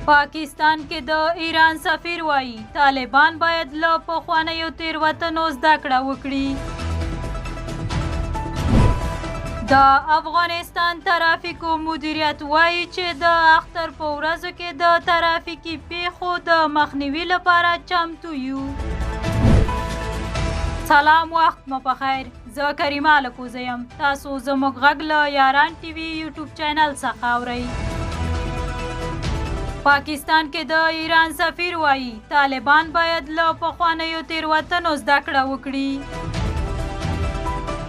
पाकिस्तान کې د ایران سفیر وایي طالبان باید له پخوانیو تېروتنو زده کړه وکړي. د افغانستان ترافیکو مدیریت وایي چې د اختر په ورځو کې د ترافیکي پیښو د مخنیوي لپاره چمتو یو. سلام، وخت مو پخیر. زه کریمه لکوزه یم. تاسو زموږ غږ له یاران ټي وي یوټیوب چینل څخه اورئ. پاکستان کې د ایران سفیر وایي طالبان باید له پخوانیو تېروتنو زده کړه وکړي.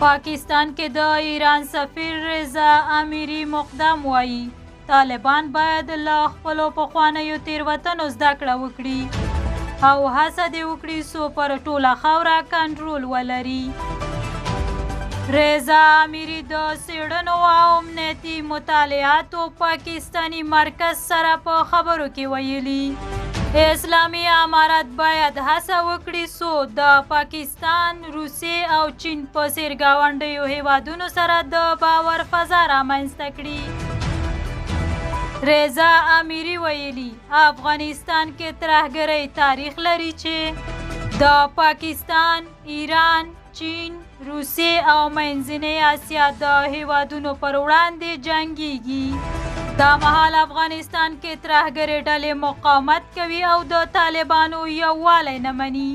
پاکستان کې د ایران سفیر رضا امیری مقدم وایي طالبان باید له خپلو پخوانیو تېروتنو زده کړه وکړي او هڅه دې وکړي څو پر ټوله خاوره کنټرول ولري. رضا امیری د څېړنو او امنیتي مطالعاتو پاکستانی مرکز سره په خبرو کې ویلي اسلامي امارت باید هڅه وکړي څو د پاکستان، روسیې او چین په څېر ګاونډیو هیوادونو سره د باور فضا رامنځته کړي. رضا امیری ویلي افغانستان کې ترهګرۍ تاریخ لري چې د پاکستان، ایران، چین، روسیې او منځنۍ اسیا د هیوادونو پر وړاندې جنګیږي. دا مهال افغانستان کې ترهګرې ډلې مقاومت کوي او د طالبانو یووالی نه مني.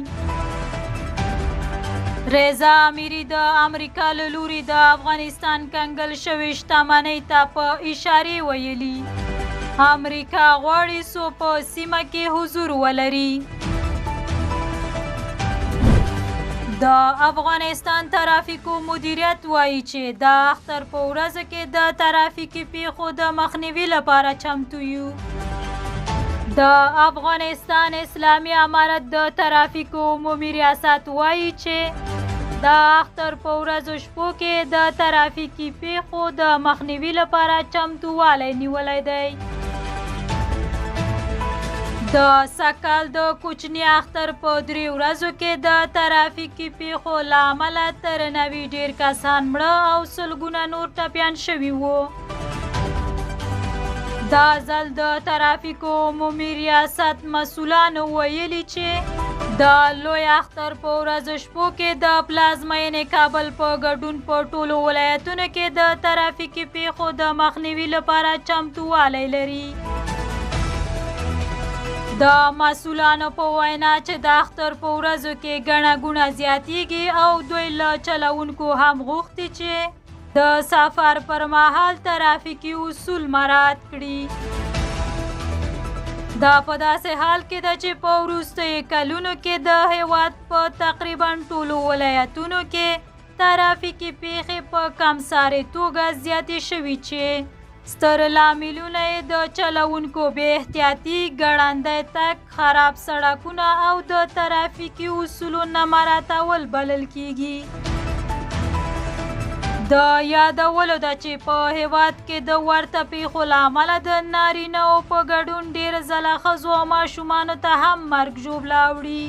رضا امیری د امریکا له لوري د افغانستان کنګل شوې شتمنۍ ته په اشارې ویلي امریکا غواړي څو په سیمه کې حضور ولري. د افغانستان ترافیکو مدیریت وایي چې د اختر په ورځو کې د ترافیکي پیښو د مخنیوي لپاره چمتو یو. د افغانستان اسلامي امارت د ترافیکو عمومي ریاست وایي چې د اختر په ورځو شپو کې د ترافیکي پیښو د مخنیوي لپاره چمتووالی نیولی دی. د سږکال د کوچني اختر په 3 ورځو کې د ترافیکي پیښو له امله تر 90 ډېر کسان مړه او سلګونه نور ټپیان شوي وو. دا ځل د ترافیکو عمومي ریاست مسؤلانو ویلي چې د لوی اختر په ورځو شپو کې د پلازمینې کابل په ګډون په ټولو ولایتونو کې د ترافیکي پیښو د مخنیوي لپاره چمتووالی لري. د مسؤلانو په وینا چې د اختر په ورځو کې ګڼه ګوڼه زیاتیږي او دوی له چلوونکو هم غوښتي چې د سفر پر مهال ترافیکي اصول مراعات کړي. دا په داسې حال کې ده چې په وروستیو کلونو کې د هیواد په تقریبا ټولو ولایتونو کې ترافیکي پیښې په کمسارې توګه زیاتې شوي چې ستر لاملونه یې د چلوونکو بې احتیاطي، ګړندی تګ، خراب سړکونه او د ترافیکي اصولو نه مراعتول بلل کیږي. د یادولو ده چې په هیواد کې د ورته پیښو له امله د نارینه‌و په ګډون ډېر ځله ښځو او ماشومانو ته هم مرګ ژوبله اوړي.